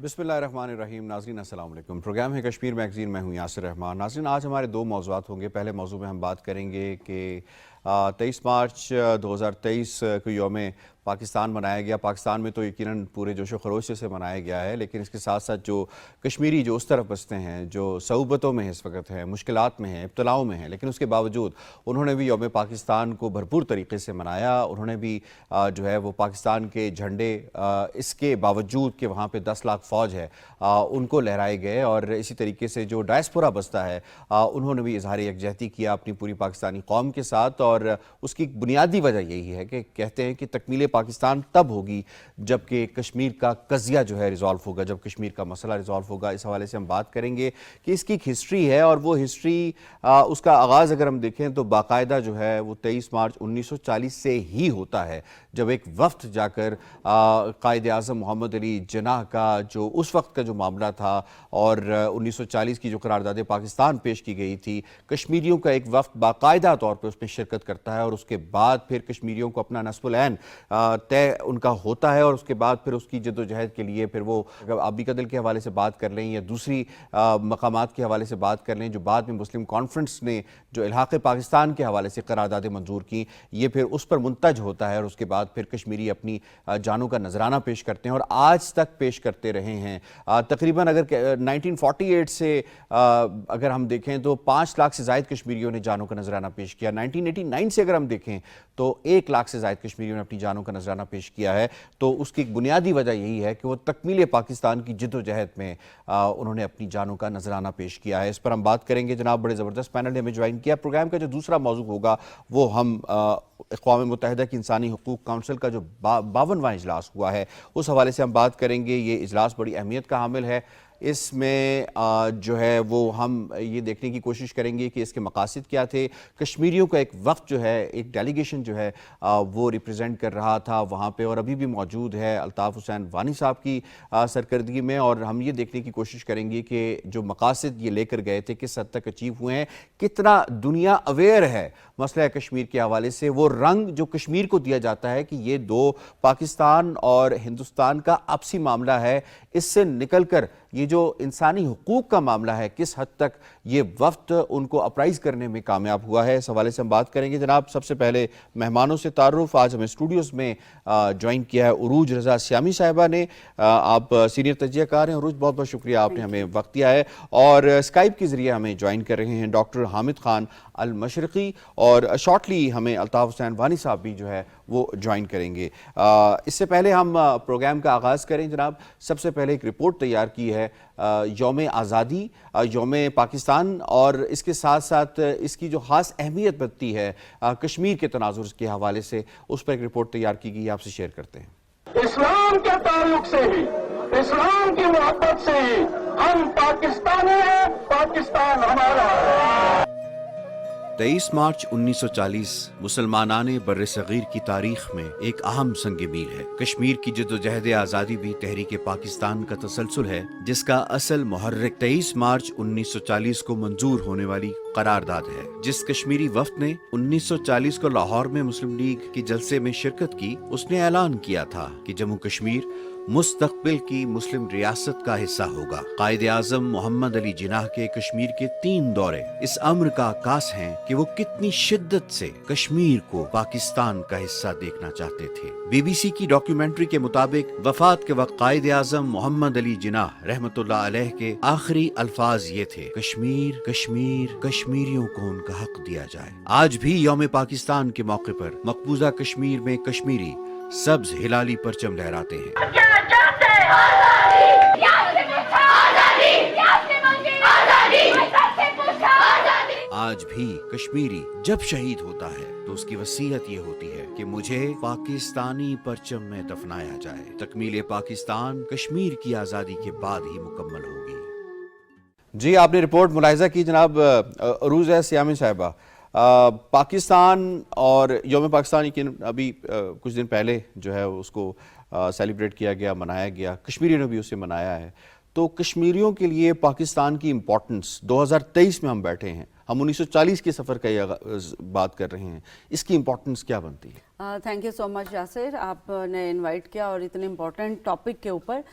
बिस्मिल्लाहिर्रहमानिर्रहीम। नाज़रीन अस्सलाम वालेकुम। प्रोग्राम है कश्मीर मैगज़ीन, मैं हूँ यासिर रहमान। नाज़रीन, आज हमारे दो मौज़ूआत होंगे। पहले मौज़ू में हम बात करेंगे कि 23 मार्च 2023 को यौम पाकिस्तान मनाया गया। पाकिस्तान में तो यकीनन पूरे जोशो खरोश से मनाया गया है, लेकिन इसके साथ साथ जो कश्मीरी जो उस तरफ बसते हैं, जो सऊबतों में इस वक्त हैं, मुश्किलात में हैं, इब्तलाओं में हैं, लेकिन उसके बावजूद उन्होंने भी यौम पाकिस्तान को भरपूर तरीके से मनाया। उन्होंने भी जो है वो पाकिस्तान के झंडे, इसके बावजूद कि वहाँ पर 10 लाख फ़ौज है, उनको लहराए गए। और इसी तरीके से जो डायस्पोरा बसता है, उन्होंने भी इजहार यकजहती किया अपनी पूरी पाकिस्तानी कौम के साथ। और उसकी बुनियादी वजह यही है कि कहते हैं कि तकमील पाकिस्तान तब होगी जबकि कश्मीर का कज़िया जो है रिज़ॉल्व होगा, जब कश्मीर का मसला रिज़ॉल्व होगा। इस हवाले से हम बात करेंगे कि इसकी एक हिस्ट्री है, और वो हिस्ट्री उसका आगाज़ अगर हम देखें तो बाकायदा जो है वो 23 मार्च 1940 से ही होता है, जब एक वफ्द जाकर कायद आज़म मोहम्मद अली जिन्नाह का जो उस वक्त का जो मामला था और 1940 की जो करारदाद पाकिस्तान पेश की गई थी, कश्मीरियों का एक वफ्द बाकायदा तौर पर उसमें शिरकत करता है। और उसके बाद फिर कश्मीरियों को अपना नस्बुल ऐन तय उनका होता है, और उसके बाद फिर उसकी जद्दोजहद के लिए फिर वो आबी कदल के हवाले से बात कर लें या दूसरी मकामात के हवाले से बात कर लें, जो बाद में मुस्लिम कॉन्फ्रेंस ने जो इलाक़े पाकिस्तान के हवाले से करारदादें मंजूर की, ये फिर उस पर मुंतज होता है। और उसके बाद फिर कश्मीरी अपनी जानों का नजराना पेश करते हैं और आज तक पेश करते रहे हैं। तकरीबन अगर 1948 से अगर हम देखें तो 5 लाख से ज़ायद कश्मीरियों ने जानों का नजराना पेश किया। 1989 से अगर हम देखें तो 1 लाख से ज़ायद कश्मीरियों ने अपनी जानों का नजराना पेश किया है। तो उसकी एक बुनियादी वजह यही है कि वो तकमील पाकिस्तान की जिद्दोजहद में उन्होंने अपनी जानों का नजराना पेश किया है। इस पर हम बात करेंगे। जनाब, बड़े ज़बरदस्त पैनल ने हमें ज्वाइन किया। प्रोग्राम का जो दूसरा मौजू होगा वो हम अक़वाम मुत्तहिदा की इंसानी हुकूक काउंसिल का जो 52वां इजलास हुआ है, उस हवाले से हम बात करेंगे। ये इजलास बड़ी अहमियत का हामिल है। इसमें जो है वो हम ये देखने की कोशिश करेंगे कि इसके मकासद क्या थे। कश्मीरियों का एक वक्त जो है, एक डेलीगेशन जो है वो रिप्रेजेंट कर रहा था वहाँ पे, और अभी भी मौजूद है अल्ताफ़ हुसैन वानी साहब की सरकर्दगी में। और हम ये देखने की कोशिश करेंगे कि जो मकासद ये लेकर गए थे किस हद तक अचीव हुए हैं, कितना दुनिया अवेयर है मसला कश्मीर के हवाले से। वो रंग जो कश्मीर को दिया जाता है कि ये दो पाकिस्तान और हिंदुस्तान का आपसी मामला है, इससे निकल कर ये जो इंसानी हुकूक का मामला है, किस हद तक ये वफ्द उनको अप्राइज करने में कामयाब हुआ है, इस हवाले से हम बात करेंगे। जनाब, सबसे पहले मेहमानों से तारुफ। आज हमें स्टूडियोज़ में ज्वाइन किया है उरूज रज़ा श्यामी साहिबा ने। आप सीनियर तजियाकार हैं। उरूज, बहुत बहुत शुक्रिया, आपने हमें वक्त दिया है। और स्काइप के ज़रिए हमें ज्वाइन कर रहे हैं डॉक्टर हामिद खान अल मशरक़ी, और शॉर्टली हमें अल्ताफ़ हुसैन वानी साहब भी जो है वो ज्वाइन करेंगे। इससे पहले हम प्रोग्राम का आगाज़ करें। जनाब, सबसे पहले एक रिपोर्ट तैयार की है यौम आज़ादी, यौम पाकिस्तान, और इसके साथ साथ इसकी जो ख़ास अहमियत बनती है कश्मीर के तनाज़ुर के हवाले से, उस पर एक रिपोर्ट तैयार की गई, आपसे शेयर करते हैं। इस्लाम के ताल्लुक से ही, इस्लाम की मोहब्बत से ही हम पाकिस्तानी हैं, पाकिस्तान हमारा है। 23 मार्च 1940 मुसलमानाने बर्रे सगीर की तारीख में एक अहम संग मील है। कश्मीर की जद्दोजहद आज़ादी भी तहरीक पाकिस्तान का तसलसल है, जिसका असल मुहर्रिक 23 मार्च 1940 को मंजूर होने वाली करारदाद है। जिस कश्मीरी वफ्द ने 1940 को लाहौर में मुस्लिम लीग के जलसे में शिरकत की, उसने ऐलान किया था कि जम्मू कश्मीर मुस्तकबिल की मुस्लिम रियासत का हिस्सा होगा। कायद आज़म मोहम्मद अली जिन्नाह के कश्मीर के 3 दौरे इस अम्र का आकाश हैं कि वो कितनी शिद्दत से कश्मीर को पाकिस्तान का हिस्सा देखना चाहते थे। BBC की डॉक्यूमेंट्री के मुताबिक वफात के वक्त कायद आज़म मोहम्मद अली जिन्नाह रहमतुल्लाह अलैह के आखिरी अल्फाज ये थे, कश्मीर कश्मीर कश्मीरियों को उनका हक दिया जाए। आज भी यौम पाकिस्तान के मौके पर मकबूजा कश्मीर में कश्मीरी सब्ज हिलाली परचम लहराते हैं। आज भी कश्मीरी जब शहीद होता है तो उसकी वसीयत ये होती है कि मुझे पाकिस्तानी परचम में दफनाया जाए। तकमील पाकिस्तान कश्मीर की आज़ादी के बाद ही मुकम्मल होगी। जी, आपने रिपोर्ट मुलाहिजा की। जनाब उरूज श्यामी साहिबा, पाकिस्तान और यौम पाकिस्तान की अभी कुछ दिन पहले जो है उसको सेलिब्रेट किया गया, मनाया गया, कश्मीरियों ने भी उसे मनाया है। तो कश्मीरियों के लिए पाकिस्तान की इम्पोर्टेंस, 2023 में हम बैठे हैं, हम 1940 के सफ़र का बात कर रहे हैं, इसकी इम्पोर्टेंस क्या बनती है? Thank you so much Yasir, आपने इनवाइट किया और इतने इम्पोर्टेंट टॉपिक के ऊपर।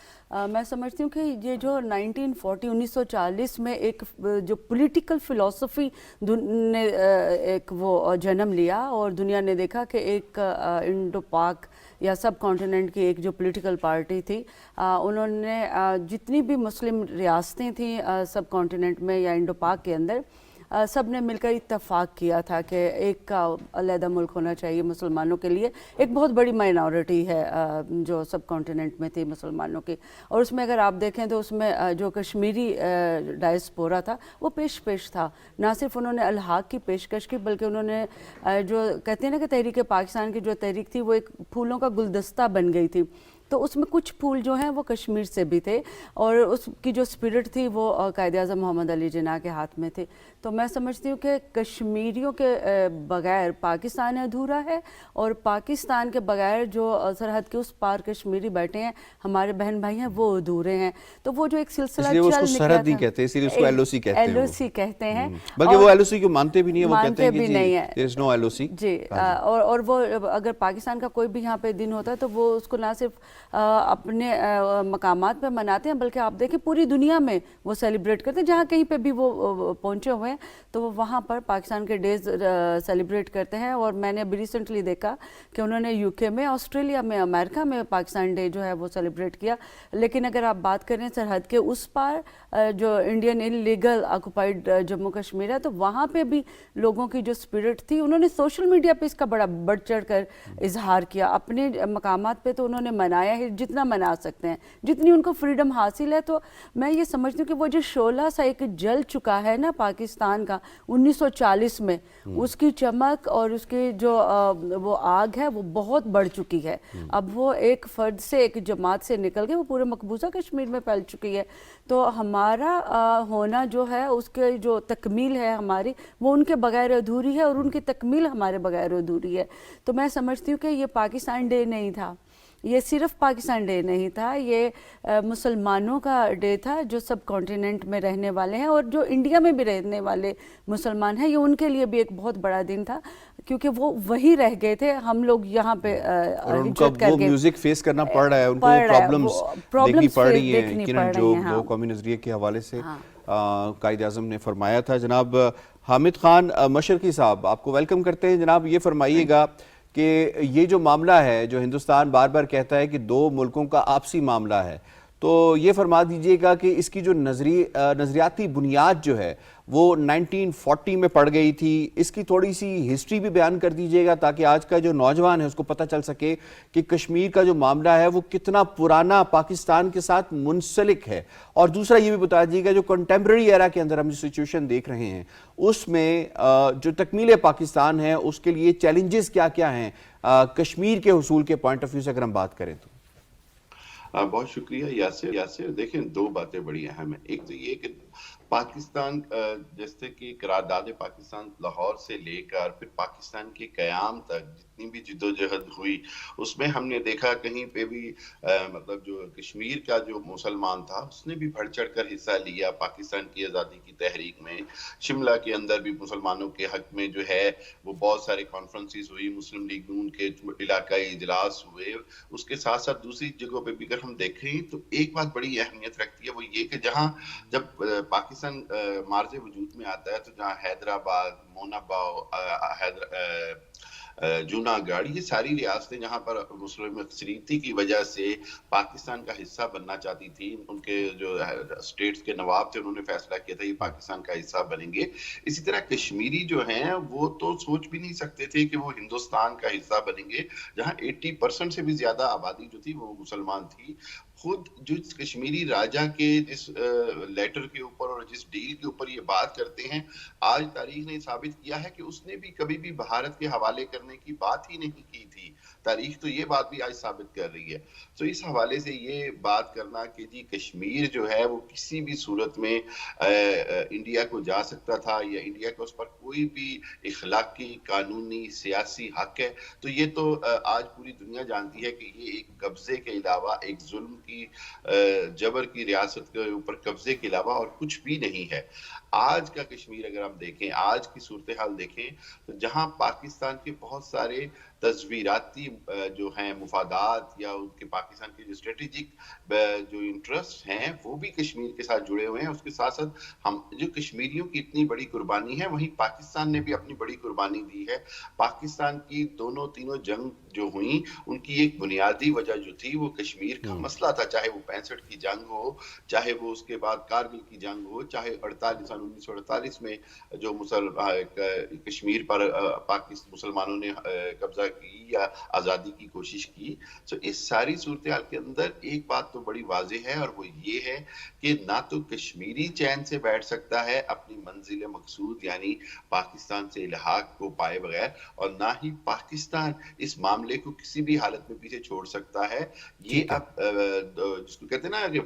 मैं समझती हूँ कि ये जो 1940 में एक जो पॉलिटिकल फ़िलॉसफी ने एक वो जन्म लिया और दुनिया ने देखा कि एक इंडो पाक या सब कॉन्टिनेंट की एक जो पॉलिटिकल पार्टी थी, उन्होंने जितनी भी मुस्लिम रियासतें थीं सब कॉन्टिनेंट में या इंडो पाक के अंदर, सब ने मिलकर इत्तेफाक किया था कि एक अलहदा मुल्क होना चाहिए मुसलमानों के लिए। एक बहुत बड़ी माइनॉरिटी है जो सब कॉन्टिनेंट में थी मुसलमानों की, और उसमें अगर आप देखें तो उसमें जो कश्मीरी डायस्पोरा था वो पेश था। ना सिर्फ उन्होंने अलहाक की पेशकश की, बल्कि उन्होंने जो कहते हैं ना कि तहरीक पाकिस्तान की जो तहरीक थी वो एक फूलों का गुलदस्ता बन गई थी, तो उसमें कुछ फूल जो हैं वो कश्मीर से भी थे और उसकी जो स्पिरिट थी वो कायद-ए-आज़म मोहम्मद अली जिन्ना के हाथ में थी। तो मैं समझती हूँ कि कश्मीरियों के बगैर पाकिस्तान अधूरा है, और पाकिस्तान के बगैर जो सरहद के उस पार कश्मीरी बैठे हैं हमारे बहन भाई हैं वो अधूरे हैं। तो वो जो एक सिलसिला इसलिए वो चल उसको निकला सरहद नहीं था, कहते, इसीलिए उसको एलओसी कहते हैं। एलओसी कहते हैं, बल्कि वो और एलओसी को मानते भी नहीं है, वो कहते मानते हैं कि भी जी नहीं है। देयर इज नो एलओसी जी, और वो अगर पाकिस्तान का कोई भी यहाँ पे दिन होता है तो वो उसको ना सिर्फ अपने मकामात पे मनाते हैं, बल्कि आप देखें पूरी दुनिया में वो सेलिब्रेट करते हैं। जहाँ कहीं पे भी वो पहुँचे हुए हैं तो वो वहाँ पर पाकिस्तान के डेज सेलिब्रेट करते हैं। और मैंने अभी रिसेंटली देखा कि उन्होंने यूके में, ऑस्ट्रेलिया में, अमेरिका में पाकिस्तान डे जो है वो सेलिब्रेट किया। लेकिन अगर आप बात करें सरहद के उस पार जो Indian illegal occupied Jammu Kashmir है, तो वहाँ पे भी लोगों की जो स्पिरिट थी, उन्होंने सोशल मीडिया पे इसका बड़ा बढ़ चढ़ कर इजहार किया। अपने मकामात पे तो उन्होंने मनाया है जितना मना सकते हैं, जितनी उनको फ्रीडम हासिल है। तो मैं ये समझती हूँ कि वो जो शोला सा एक जल चुका है ना पाकिस्तान का 1940 में, उसकी चमक और उसकी जो वो आग है वो बहुत बढ़ चुकी है। अब वो एक फर्द से, एक जमात से निकल के वो पूरे मकबूजा कश्मीर में फैल चुकी है। तो हमारा होना जो है, उसके जो तकमील है हमारी, वो उनके बगैर अधूरी है और उनकी तकमील हमारे बगैर अधूरी है। तो मैं समझती हूँ कि ये पाकिस्तान डे नहीं था, ये सिर्फ पाकिस्तान डे नहीं था, ये मुसलमानों का डे था जो सब कॉन्टिनेंट में रहने वाले हैं और जो इंडिया में भी रहने वाले मुसलमान हैं। ये उनके लिए भी एक बहुत बड़ा दिन था, क्योंकि वो वहीं रह गए थे, हम लोग यहाँ पे उनको वो म्यूजिक फेस करना पड़ रहा है, उनको प्रॉब्लम्स देखनी पड़ रही हैं कि जो कौमी नजरिए के हवाले से कायद-ए-आज़म ने फरमाया था। जनाब हामिद खान मशरकी साहब, आपको वेलकम करते हैं। जनाब ये फरमाइएगा कि ये जो मामला है, जो हिंदुस्तान बार बार कहता है कि दो मुल्कों का आपसी मामला है, तो ये फरमा दीजिएगा कि इसकी जो नज़रियाती बुनियाद जो है वो 1940 में पड़ गई थी। इसकी थोड़ी सी हिस्ट्री भी बयान कर दीजिएगा ताकि आज का जो नौजवान है उसको पता चल सके कि कश्मीर का जो मामला है वो कितना पुराना पाकिस्तान के साथ मुंसलिक है। और दूसरा ये भी बता दीजिएगा जो कंटेम्प्रेरी एरा के अंदर हम जो सिचुएशन देख रहे हैं उसमें जो तकमील पाकिस्तान है उसके लिए चैलेंजेस क्या क्या हैं कश्मीर के हुसूल के पॉइंट ऑफ व्यू से अगर हम बात करें तो। बहुत शुक्रिया यासिर। देखें, दो बातें बड़ी अहम है। एक तो ये कि पाकिस्तान, जैसे कि करारदाद पाकिस्तान लाहौर से लेकर फिर पाकिस्तान के क़याम तक जितनी भी जिद्दोजहद हुई, उसमें हमने देखा कहीं पे भी मतलब जो कश्मीर का जो मुसलमान था उसने भी बढ़ चढ़ कर हिस्सा लिया पाकिस्तान की आज़ादी की तहरीक में। शिमला के अंदर भी मुसलमानों के हक में जो है वो बहुत सारे कॉन्फ्रेंसेस हुई, मुस्लिम लीग नून के इलाकाई इजलास हुए। उसके साथ साथ दूसरी जगहों पर भी अगर हम देखें तो एक बात बड़ी अहमियत रखती है, वो ये कि जब पाकिस्तान मार्ज़े वजूद में आता है तो जहाँ हैदराबाद, मोनाबाव, जूनागढ़, ये सारी रियासतें जहाँ पर मुस्लिम अक्सरियती की वजह से पाकिस्तान का हिस्सा बनना चाहती थी, उनके जो स्टेट्स के नवाब थे उन्होंने फैसला किया था ये पाकिस्तान का हिस्सा बनेंगे। इसी तरह कश्मीरी जो हैं वो तो सोच भी नहीं सकते थे कि वो हिंदुस्तान का हिस्सा बनेंगे, जहाँ 80% से भी ज्यादा आबादी जो थी वो मुसलमान थी। खुद जो कश्मीरी राजा के जिस लेटर के ऊपर और जिस डील के ऊपर ये बात करते हैं, आज तारीख ने साबित किया है कि उसने भी कभी भी भारत के हवाले करने की बात ही नहीं की थी। तारीख तो ये बात भी आज साबित कर रही है। तो इस हवाले से ये बात करना कि जी कश्मीर जो है वो किसी भी सूरत में इंडिया को जा सकता था या इंडिया का उस पर कोई भी इखलाकी, कानूनी, सियासी हक है, तो ये तो आज पूरी दुनिया जानती है कि ये एक कब्जे के अलावा, एक जुल्म की जबर की रियासत के ऊपर कब्जे के अलावा और कुछ भी नहीं है। आज का कश्मीर अगर हम देखें, आज की सूरत हाल देखें, तो जहां पाकिस्तान के बहुत सारे तज़वीराती जो हैं मुफादात या उनके पाकिस्तान के जो स्ट्रेटेजिक जो इंटरेस्ट हैं वो भी कश्मीर के साथ जुड़े हुए हैं। उसके साथ साथ हम जो कश्मीरियों की इतनी बड़ी कुर्बानी है, वहीं पाकिस्तान ने भी अपनी बड़ी कुर्बानी दी है। पाकिस्तान की दोनों तीनों जंग जो हुई उनकी एक बुनियादी वजह जो थी वो कश्मीर का मसला था, चाहे वो 65 की जंग हो, चाहे वो उसके बाद कारगिल की जंग हो, चाहे 1948 में जो कश्मीर पर मुसलमानों ने कब्जा की या आज़ादी की कोशिश की। तो इस सारी सूरत हाल के अंदर एक बात तो बड़ी वाज़ेह है और वो ये है कि ना तो कश्मीरी चैन से बैठ सकता है अपनी मंजिल मकसूद यानी पाकिस्तान से इल्हाक को पाए बगैर, और ना ही पाकिस्तान इस मामले को किसी भी हालत में पीछे छोड़ सकता है। ये अब जिसको कहते हैं ना कि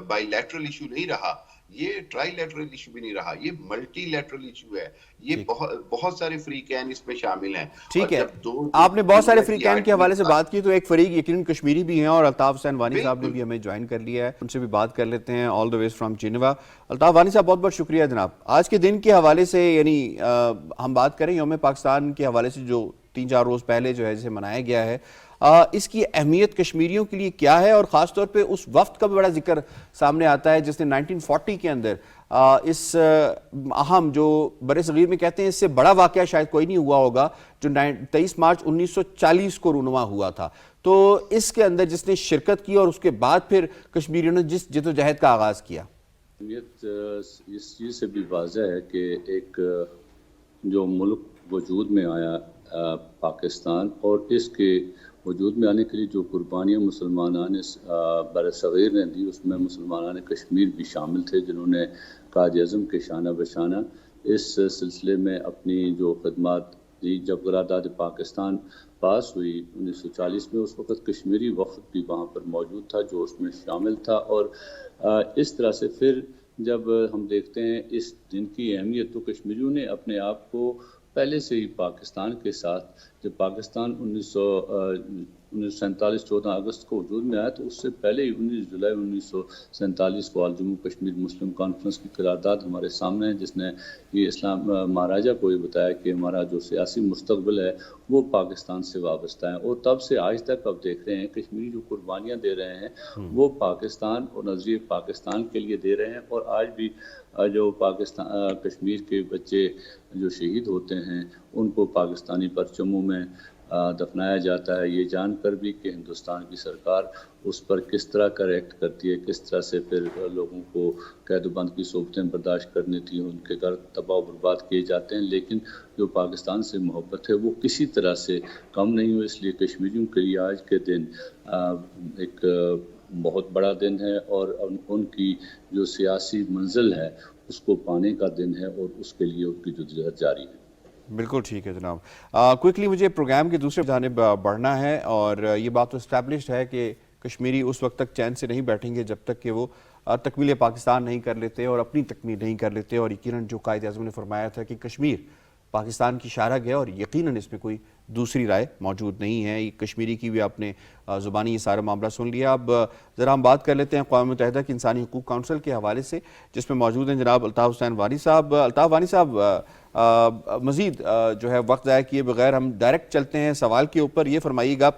बाइलैटरल इशू नहीं रहा, ये ट्राइलैटरल इशू भी नहीं रहा, ये मल्टीलैटरल इशू है। ये बहुत सारे फ्री कैन इसमें शामिल हैं। ठीक है, आपने बहुत सारे फ्री कैन के हवाले से बात की, तो एक फरीक यकीनन कश्मीरी भी हैं और अल्ताफ हुसैन वानी साहब ने भी हमें ज्वाइन कर लिया है, उनसे भी बात कर लेते हैं all the way from Geneva. Altaf वानी साहब बहुत बहुत शुक्रिया जनाब। आज के दिन के हवाले से यानी हम बात करें यौम पाकिस्तान के हवाले से जो 3-4 रोज़ पहले जो है जिसे मनाया गया है, इसकी अहमियत कश्मीरियों के लिए क्या है, और ख़ास तौर पे उस वक्त का भी बड़ा जिक्र सामने आता है जिसने 1940 के अंदर इस अहम जो बरे-सगीर में कहते हैं इससे बड़ा वाक़या शायद कोई नहीं हुआ होगा, जो 23 मार्च 1940 को रूनुमा हुआ था। तो इसके अंदर जिसने शिरकत की और उसके बाद फिर कश्मीरियों ने जिस जदोजहद का आगाज़ किया, इस चीज़ से भी वाज़ह है कि एक जो मुल्क वजूद में आया पाकिस्तान, और इसके वजूद में आने के लिए जो कुर्बानियाँ मुसलमाना ने बरसग़ीर ने दी, उसमें मुसलमाना ने कश्मीर भी शामिल थे, जिन्होंने कायद-ए-आज़म के शाना बशाना इस सिलसिले में अपनी जो खिदमत दी। जब क़रारदाद पाकिस्तान पास हुई 1940 में, उस वक़्त कश्मीरी वफ़द भी वहाँ पर मौजूद था जो उसमें शामिल था। और इस तरह से फिर जब हम देखते हैं इस दिन की अहमियत, तो कश्मीरियों ने अपने आप को पहले से ही पाकिस्तान के साथ, जब पाकिस्तान 1947 14 अगस्त को वजूद में आया, तो उससे पहले ही 19 जुलाई 1947 को आल जम्मू कश्मीर मुस्लिम कॉन्फ्रेंस की करारदाद हमारे सामने है, जिसने ये इस्लाम महाराजा को ये बताया कि हमारा जो सियासी मुस्तकबिल है वो पाकिस्तान से वाबस्ता है। और तब से आज तक अब देख रहे हैं कश्मीरी जो कुर्बानियाँ दे रहे हैं वो पाकिस्तान और नज़रिए पाकिस्तान के लिए दे रहे हैं। और आज भी जो पाकिस्तान कश्मीर के बच्चे जो शहीद होते हैं उनको पाकिस्तानी परचमों में दफनाया जाता है, ये जानकर भी कि हिंदुस्तान की सरकार उस पर किस तरह का रिएक्ट करती है, किस तरह से फिर लोगों को कैदोबंद की सोबतें बर्दाश्त करनी थी, उनके घर तबाह बर्बाद किए जाते हैं। लेकिन जो पाकिस्तान से मोहब्बत है वो किसी तरह से कम नहीं हो। इसलिए कश्मीरियों के लिए आज के दिन एक बहुत बड़ा दिन है और उनकी जो सियासी मंजिल है उसको पाने का दिन है, और उसके लिए उनकी जद्दोजहद जारी है। बिल्कुल ठीक है जनाब। क्विकली मुझे प्रोग्राम के दूसरे जानिब बढ़ना है, और ये बात तो इस्टेब्लिश्ड है कि कश्मीरी उस वक्त तक चैन से नहीं बैठेंगे जब तक कि वो तकमील पाकिस्तान नहीं कर लेते और अपनी तकमील नहीं कर लेते। और यकीनन जो कायद-ए-आज़म ने फरमाया था कि कश्मीर पाकिस्तान की शाहरग है, और यकीनन इसमें कोई दूसरी राय मौजूद नहीं है। कश्मीरी की भी आपने ज़ुबानी ये सारा मामला सुन लिया। अब ज़रा हम बात कर लेते हैं अक़वाम मुत्तहिदा की इंसानी हुकूक़ काउंसिल के हवाले से, जिसमें मौजूद हैं जनाब अल्ताफ़ हुसैन वानी साहब। अल्ताफ़ वानी साहब, मज़ीद जो है वक्त ज़ाया किए बगैर हम डायरेक्ट चलते हैं सवाल के ऊपर। ये फरमाइएगा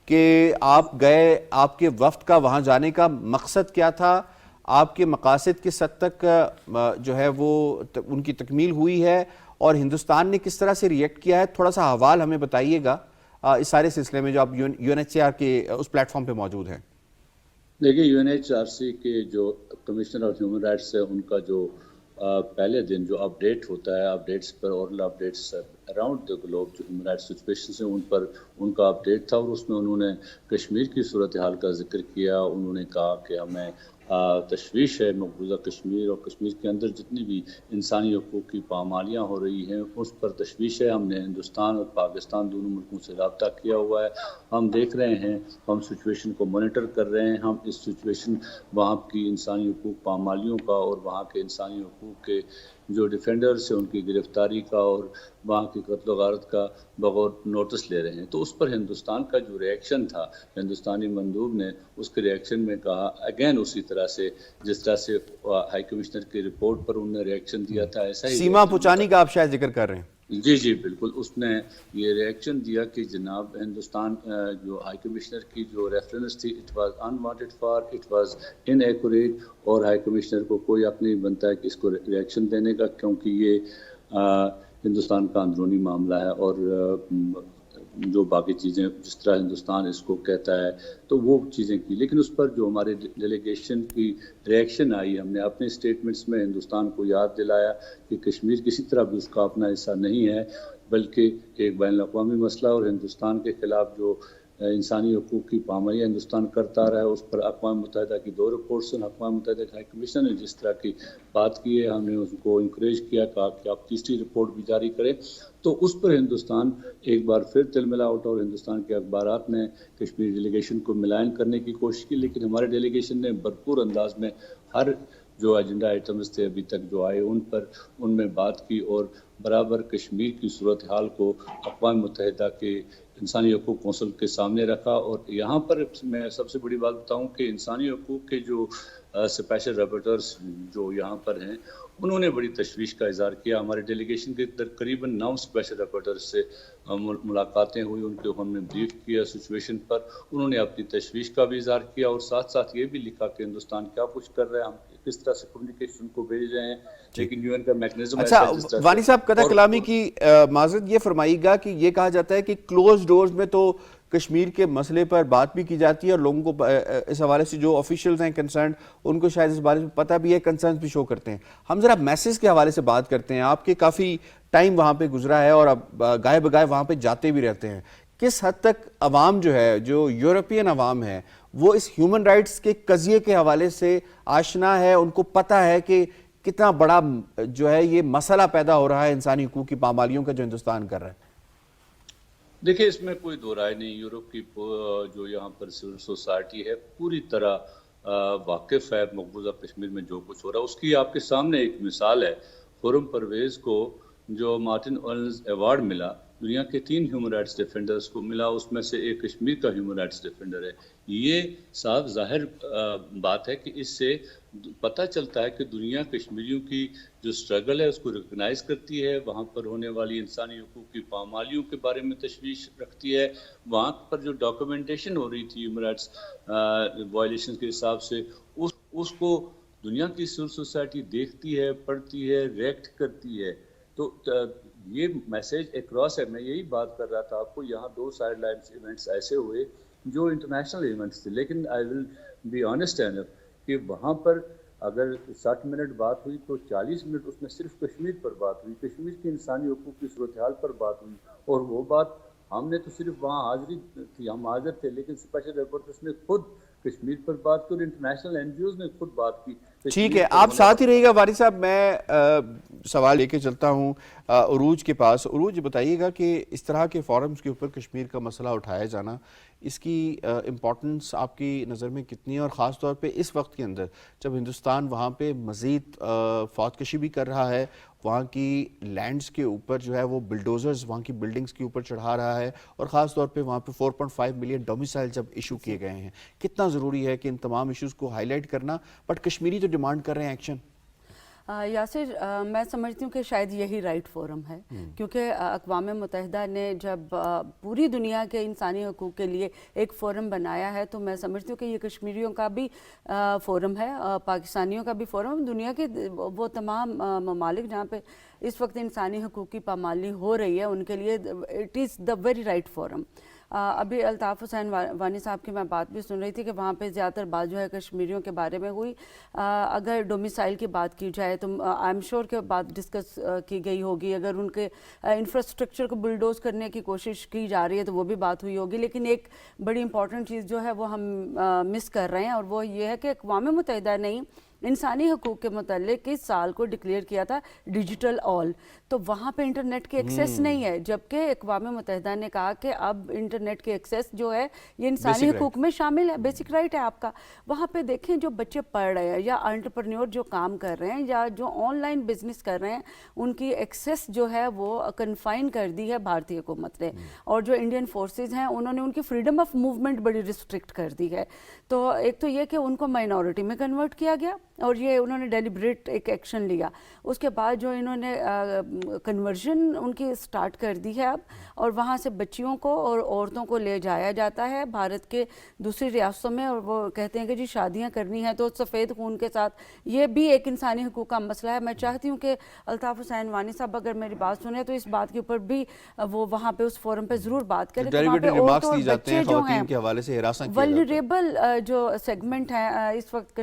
कि आप गए, आपके वफ़द का वहाँ जाने का मकसद क्या था, आपके मकासद किस हद तक जो है वो उनकी तकमील हुई है, और हिंदुस्तान ने किस तरह से रिएक्ट किया है, थोड़ा सा हवाल हमें बताइएगा इस सारे सिलसिले में जो आप UNHCR के उस प्लेटफॉर्म पे मौजूद हैं। देखिए, UNHRC के जो कमिश्नर ऑफ ह्यूमन राइट्स है, उनका जो पहले दिन जो अपडेट होता है, अपडेट्स पर और अपडेट्स अराउंड द ग्लोब जो ह्यूमन राइट्स सिचुएशन है उन पर उनका अपडेट था, और उसमें उन्होंने कश्मीर की सूरत हाल का जिक्र किया। उन्होंने कहा कि हमें तशवीश है मकबूजा कश्मीर, और कश्मीर के अंदर जितनी भी इंसानी हकूक़ की पामालियाँ हो रही हैं उस पर तशवीश है। हमने हिंदुस्तान और पाकिस्तान दोनों मुल्कों से रब्ता किया हुआ है, हम देख रहे हैं, हम सिचुएशन को मॉनिटर कर रहे हैं। हम इस सिचुएशन वहाँ की इंसानी हकूक़ पामालियों का और वहाँ के इंसानी हकूक़ के जो डिफेंडर्स हैं उनकी गिरफ्तारी का और वहाँ की कत्ल गारत का बगौर नोटिस ले रहे हैं। तो उस पर हिंदुस्तान का जो रिएक्शन था, हिंदुस्तानी मंदूब ने उसके रिएक्शन में कहा अगेन उसी तरह से जिस तरह से हाई कमिश्नर की रिपोर्ट पर उन्होंने रिएक्शन दिया था, ऐसा ही सीमा पुचानी का आप शायद जिक्र कर रहे हैं। جی بالکل، اس نے یہ ریئیکشن دیا کہ جناب ہندوستان جو ہائی کمشنر کی جو ریفرنس تھی it was unwanted for, it was in accurate, اور ہائی کمشنر کو کوئی حق نہیں بنتا ہے کہ اس کو ریئیکشن دینے کا، کیونکہ یہ ہندوستان کا اندرونی معاملہ ہے، اور جو باقی چیزیں جس طرح ہندوستان اس کو کہتا ہے تو وہ چیزیں کی. لیکن اس پر جو ہمارے ڈیلیگیشن کی ریئیکشن آئی، ہم نے اپنے سٹیٹمنٹس میں ہندوستان کو یاد دلایا کہ کشمیر کسی طرح بھی اس کا اپنا حصہ نہیں ہے، بلکہ ایک بین الاقوامی مسئلہ، اور ہندوستان کے خلاف جو انسانی حقوق کی پامالی ہندوستان کرتا رہا ہے، اس پر اقوام متحدہ کی 2 رپورٹس ہیں. اقوام متحدہ کے ہائی کمشنر نے جس طرح کی بات کی ہے، ہم نے اس کو انکریج کیا، کہا کہ آپ تیسری رپورٹ بھی جاری کریں. تو اس پر ہندوستان ایک بار پھر تل ملا اٹھا، اور ہندوستان کے اخبارات نے کشمیر ڈیلیگیشن کو ملائن کرنے کی کوشش کی، لیکن ہمارے ڈیلیگیشن نے بھرپور انداز میں ہر جو ایجنڈا آئٹمز تھے ابھی تک جو آئے ان میں بات کی، اور برابر کشمیر کی صورتحال کو اقوام متحدہ کے انسانی حقوق کونسل کے سامنے رکھا. اور یہاں پر میں سب سے بڑی بات بتاؤں کہ انسانی حقوق کے جو اسپیشل رپورٹرز جو یہاں پر ہیں، انہوں نے بڑی تشویش کا اظہار کیا. ہمارے ڈیلیگیشن کے تقریباً 9 اسپیشل رپورٹرز سے ملاقاتیں ہوئی، ان کو ہم نے بریف کیا سچویشن پر. انہوں نے اپنی تشویش کا بھی اظہار کیا، اور ساتھ ساتھ یہ بھی لکھا کہ ہندوستان کیا کچھ کر رہا ہے، ہم کس طرح سے کمیونیکیشن کو بھیج رہے ہیں، لیکن یو این کا میکنزم اچھا وانی صاحب قطع کلامی کی معذرت، یہ فرمائیے گا کہ یہ کہا جاتا ہے کہ کلوز ڈورز میں تو کشمیر کے مسئلے پر بات بھی کی جاتی ہے، اور لوگوں کو اس حوالے سے جو آفیشیلز ہیں کنسرنڈ ان کو شاید اس بارے میں پتہ بھی ہے، کنسرنز بھی شو کرتے ہیں. ہم ذرا میسیج کے حوالے سے بات کرتے ہیں. آپ کے کافی ٹائم وہاں پہ گزرا ہے اور اب گائے بگائے وہاں پہ جاتے بھی رہتے ہیں. کس حد تک عوام جو ہے، جو یورپین عوام ہے، وہ اس ہیومن رائٹس کے قضیے کے حوالے سے آشنا ہے، ان کو پتہ ہے کہ کتنا بڑا جو ہے یہ مسئلہ پیدا ہو رہا ہے انسانی حقوق کی پامالیوں کا جو ہندوستان کر رہا ہے؟ دیکھیں، اس میں کوئی دو رائے نہیں. یورپ کی جو یہاں پر سول سوسائٹی ہے پوری طرح واقف ہے مقبوضہ کشمیر میں جو کچھ ہو رہا ہے. اس کی آپ کے سامنے ایک مثال ہے. خرم پرویز کو جو مارٹن اولنز ایوارڈ ملا، دنیا کے 3 ہیومن رائٹس ڈیفینڈرز کو ملا، اس میں سے ایک کشمیر کا ہیومن رائٹس ڈیفینڈر ہے. یہ صاف ظاہر بات ہے کہ اس سے پتہ چلتا ہے کہ دنیا کشمیریوں کی جو سٹرگل ہے اس کو ریکگنائز کرتی ہے، وہاں پر ہونے والی انسانی حقوق کی پامالیوں کے بارے میں تشویش رکھتی ہے. وہاں پر جو ڈاکومنٹیشن ہو رہی تھی ہیومن رائٹس وائلیشن کے حساب سے، اس کو دنیا کی سول سوسائٹی دیکھتی ہے، پڑھتی ہے، ریئیکٹ کرتی ہے. تو یہ میسیج اکراس ہے. میں یہی بات کر رہا تھا آپ کو، یہاں 2 سائیڈ لائنز ایونٹس ایسے ہوئے جو انٹرنیشنل ایونٹس تھے، لیکن آئی ول بی آنیسٹ اینف کہ وہاں پر اگر 60 منٹ بات ہوئی تو 40 منٹ اس میں صرف کشمیر پر بات ہوئی، کشمیر کی انسانی حقوق کی صورتحال پر بات ہوئی. اور وہ بات ہم نے تو صرف وہاں حاضری تھی، ہم حاضر تھے، لیکن اسپیشل رپورٹرز نے خود کشمیر پر بات کی، اور انٹرنیشنل این جی اوز نے خود بات کی. ٹھیک ہے، آپ ساتھ ہی رہیے گا واری صاحب. میں سوال لے کے چلتا ہوں عروج کے پاس. عروج بتائیے گا کہ اس طرح کے فورمز کے اوپر کشمیر کا مسئلہ اٹھایا جانا، اس کی امپورٹنس آپ کی نظر میں کتنی ہے، اور خاص طور پہ اس وقت کے اندر جب ہندوستان وہاں پہ مزید فوج کشی بھی کر رہا ہے، وہاں کی لینڈز کے اوپر جو ہے وہ بلڈوزرز وہاں کی بلڈنگز کے اوپر چڑھا رہا ہے، اور خاص طور پہ وہاں پہ 4.5 ملین ڈومیسائل جب ایشو کیے گئے ہیں. کتنا ضروری ہے کہ ان تمام ایشوز کو ہائی لائٹ کرنا، بٹ کشمیری تو ڈیمانڈ کر رہے ہیں ایکشن. یاسر، میں سمجھتی ہوں کہ شاید یہی رائٹ فورم ہے، کیونکہ اقوام متحدہ نے جب پوری دنیا کے انسانی حقوق کے لیے ایک فورم بنایا ہے، تو میں سمجھتی ہوں کہ یہ کشمیریوں کا بھی فورم ہے، پاکستانیوں کا بھی فورم، دنیا کے وہ تمام ممالک جہاں پہ اس وقت انسانی حقوق کی پامالی ہو رہی ہے ان کے لیے it is the very right forum. ابھی الطاف حسین وانی صاحب کی میں بات بھی سن رہی تھی کہ وہاں پہ زیادہ تر بات جو ہے کشمیریوں کے بارے میں ہوئی. اگر ڈومیسائل کی بات کی جائے تو آئی ایم شیور کہ بات ڈسکس کی گئی ہوگی. اگر ان کے انفراسٹرکچر کو بلڈوز کرنے کی کوشش کی جا رہی ہے تو وہ بھی بات ہوئی ہوگی. لیکن ایک بڑی امپورٹنٹ چیز جو ہے وہ ہم مس کر رہے ہیں، اور وہ یہ ہے کہ اقوام متحدہ نے انسانی حقوق کے متعلق اس سال کو ڈکلیئر کیا تھا ڈیجیٹل آل. تو وہاں پہ انٹرنیٹ کی ایکسیس نہیں ہے، جبکہ اقوام متحدہ نے کہا کہ اب انٹرنیٹ کی ایکسیس جو ہے یہ انسانی حقوق میں شامل ہے، بیسک رائٹ ہے آپ کا. وہاں پہ دیکھیں جو بچے پڑھ رہے ہیں یا انٹرپرینور جو کام کر رہے ہیں یا جو آن لائن بزنس کر رہے ہیں، ان کی ایکسیس جو ہے وہ کنفائن کر دی ہے بھارتی حکومت نے. اور جو انڈین فورسز ہیں انہوں نے ان کی فریڈم آف موومنٹ بڑی ریسٹرکٹ کر دی ہے. تو ایک تو یہ کہ ان کو مائنورٹی میں کنورٹ کیا گیا، اور یہ انہوں نے ڈیلیبریٹ ایک ایکشن لیا. اس کے بعد جو انہوں نے کنورژن ان کی سٹارٹ کر دی ہے اب, اور وہاں سے بچیوں کو اور عورتوں کو لے جایا جاتا ہے بھارت کے دوسری ریاستوں میں, اور وہ کہتے ہیں کہ جی شادیاں کرنی ہیں تو سفید خون کے ساتھ. یہ بھی ایک انسانی حقوق کا مسئلہ ہے. میں چاہتی ہوں کہ الطاف حسین وانی صاحب اگر میری بات سنیں تو اس بات کے اوپر بھی وہ وہاں پہ اس فورم پہ ضرور بات کریں. ڈیلیبریٹڈ ریمارکس دی جاتے ہیں خواتین کے حوالے سے ہراساں کیا جاتا ہے. ولنریبل جو سیگمنٹ ہیں اس وقت